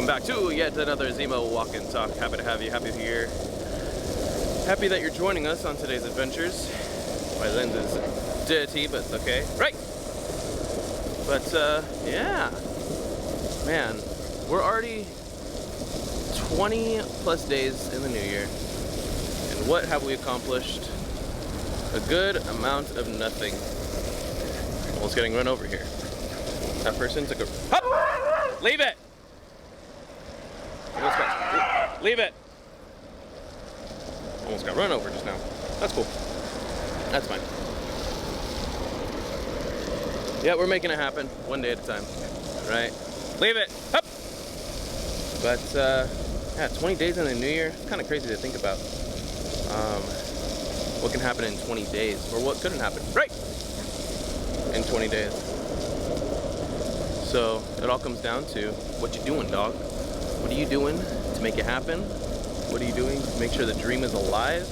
welcome back to yet another Zemo Walk'n Talk. Happy to have you, happy here. Happy that you're joining us on today's adventures. My lens is dirty, but it's okay. Right! But, yeah. Man, we're already 20 plus days in the new year. And what have we accomplished? A good amount of nothing. Almost getting run over here. That person took a... Hop! Leave it! Leave it! Almost got run over just now. That's cool. That's fine. Yeah, we're making it happen one day at a time. Right? Leave it! Up! But, yeah, 20 days in the new year. It's kind of crazy to think about. What can happen in 20 days? Or what couldn't happen, right? In 20 days. So, it all comes down to what you doing, dog? What are you doing to make it happen? What are you doing to make sure the dream is alive?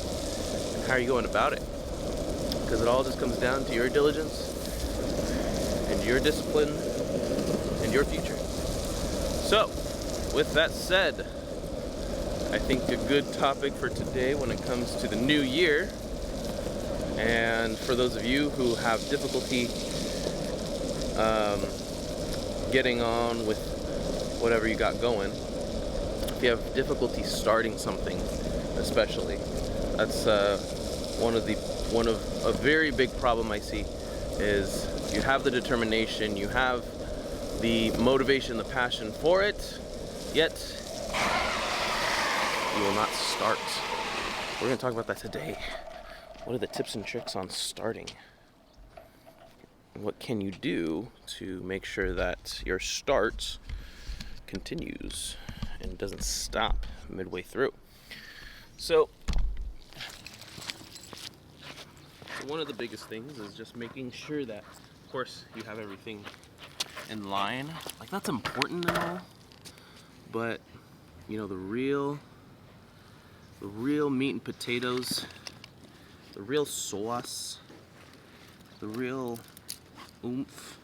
And how are you going about it? Because it all just comes down to your diligence and your discipline and your future. So, with that said, I think a good topic for today when it comes to the new year, and for those of you who have difficulty getting on with whatever you got going, if you have difficulty starting something, especially, that's one of a very big problem I see is you have the determination, you have the motivation, the passion for it, yet you will not start. We're going to talk about that today. What are the tips and tricks on starting? What can you do to make sure that your start continues and doesn't stop midway through? So one of the biggest things is just making sure that, of course, you have everything in line. Like, that's important and all, but you know, the real meat and potatoes, the real sauce, the real oomph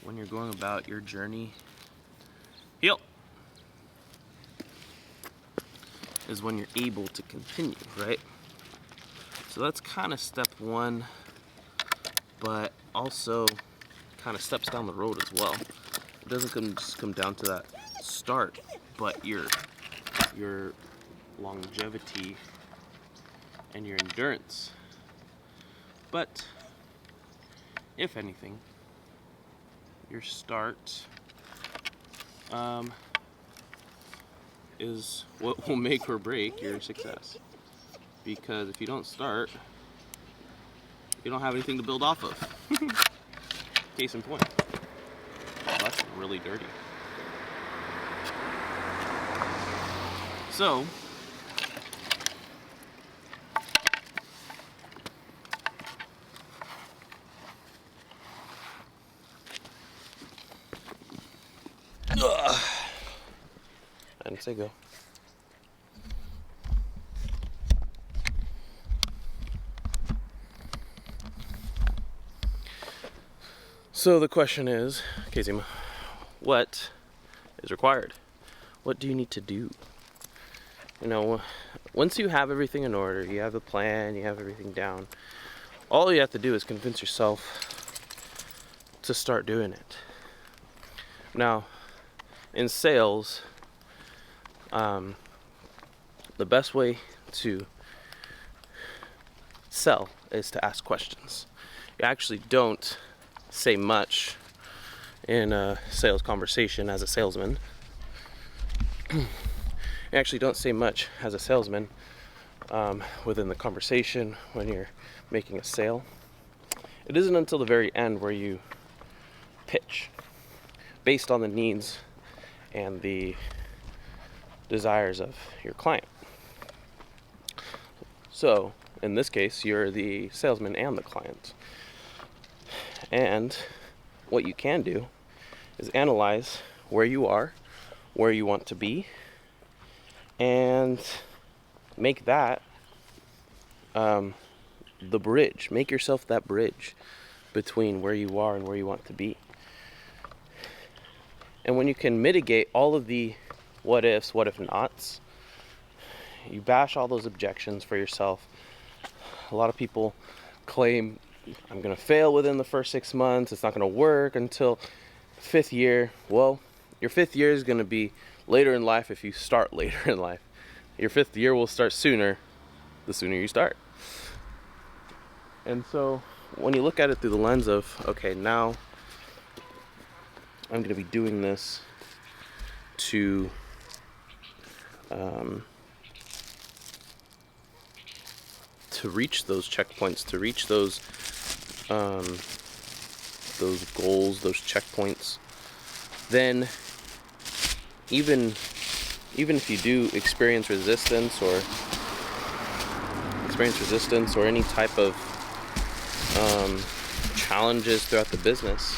when you're going about your journey is when you're able to continue, right? So that's kind of step one, but also kind of steps down the road as well. It doesn't just come down to that start, but your longevity and your endurance. But if anything, your start is what will make or break your success. Because if you don't start, you don't have anything to build off of. Case in point. Oh, that's really dirty. So, I didn't say go. So the question is, Casey, what is required? What do you need to do? You know, once you have everything in order, you have a plan, you have everything down, all you have to do is convince yourself to start doing it. Now, in sales, the best way to sell is to ask questions. You actually don't say much in a sales conversation as a salesman. You actually don't say much as a salesman within the conversation when you're making a sale. It isn't until the very end where you pitch based on the needs and the desires of your client. So, in this case, you're the salesman and the client. And what you can do is analyze where you are, where you want to be, and make that the bridge. Make yourself that bridge between where you are and where you want to be. And when you can mitigate all of the what ifs, what if nots, you bash all those objections for yourself. A lot of people claim, I'm going to fail within the first 6 months. It's not going to work until 5th year. Well, your 5th year is going to be later in life if you start later in life. Your 5th year will start sooner, the sooner you start. And so when you look at it through the lens of, okay, now I'm going to be doing this to reach those checkpoints, to reach those goals, those checkpoints, then even if you do experience resistance or any type of challenges throughout the business,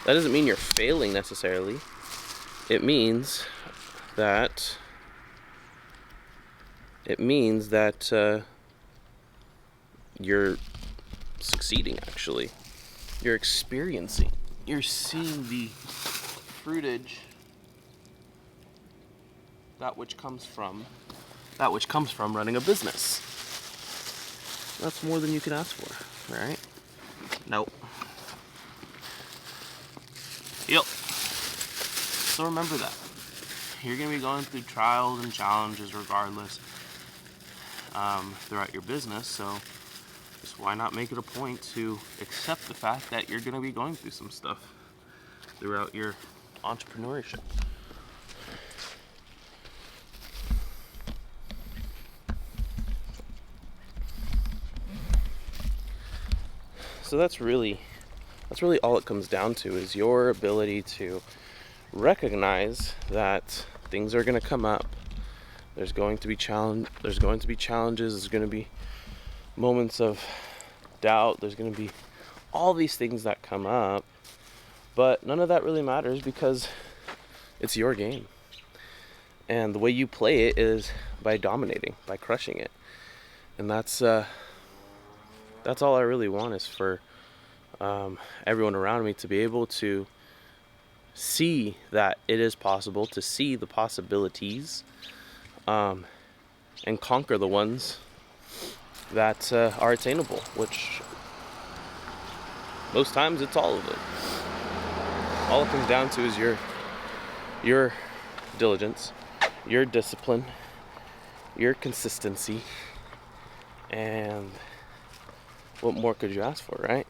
that doesn't mean you're failing necessarily. It means that you're succeeding. Actually, you're experiencing, you're seeing the fruitage, that which comes from running a business. That's more than you can ask for, right? Nope. Yep. So remember that you're gonna be going through trials and challenges regardless throughout your business. So just why not make it a point to accept the fact that you're gonna be going through some stuff throughout your entrepreneurship. So that's really all it comes down to, is your ability to recognize that things are going to come up. There's going to be challenges, there's going to be moments of doubt, there's going to be all these things that come up, but none of that really matters because it's your game. And the way you play it is by dominating, by crushing it. And that's all I really want, is for everyone around me to be able to see that it is possible, to see the possibilities, and conquer the ones that are attainable, which most times it's all of it. All it comes down to is your diligence, your discipline, your consistency, and what more could you ask for, right?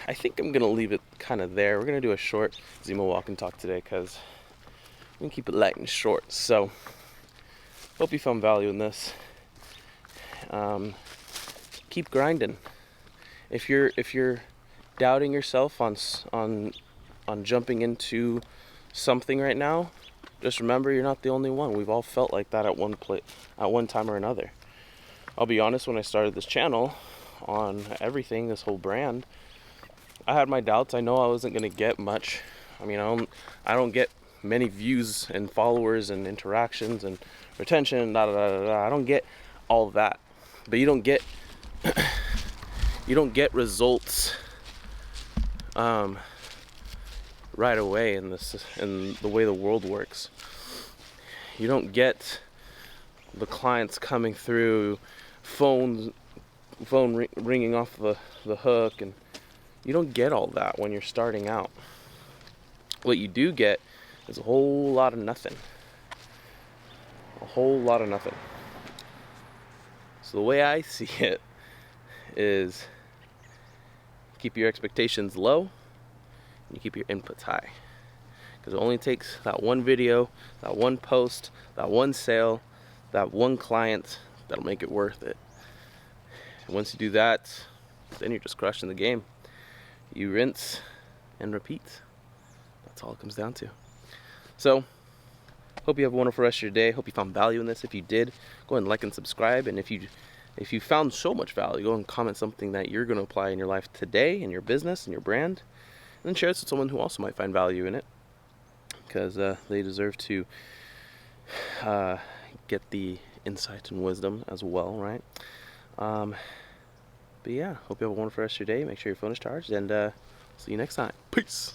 I think I'm gonna leave it kind of there. We're gonna do a short Zemo Walk'n Talk today because I'm gonna keep it light and short. So hope you found value in this. Keep grinding. If you're doubting yourself on jumping into something right now, just remember you're not the only one. We've all felt like that at one time or another. I'll be honest, when I started this channel on everything, this whole brand, I had my doubts. I know I wasn't going to get much. I mean, I don't get many views and followers and interactions and retention, I don't get all that. But you don't get results right away in the way the world works. You don't get the clients coming through, phone ringing off the hook, and you don't get all that when you're starting out. What you do get is a whole lot of nothing. So the way I see it is, keep your expectations low and you keep your inputs high. Because it only takes that one video, that one post, that one sale, that one client that'll make it worth it. And once you do that, then you're just crushing the game. You rinse and repeat. That's all it comes down to. So, hope you have a wonderful rest of your day. Hope you found value in this. If you did, go ahead and like and subscribe. And if you found so much value, go and comment something that you're going to apply in your life today, in your business, in your brand. And then share it with someone who also might find value in it, because they deserve to get the insight and wisdom as well, right? But yeah, hope you have a wonderful rest of your day. Make sure your phone is charged, and see you next time. Peace.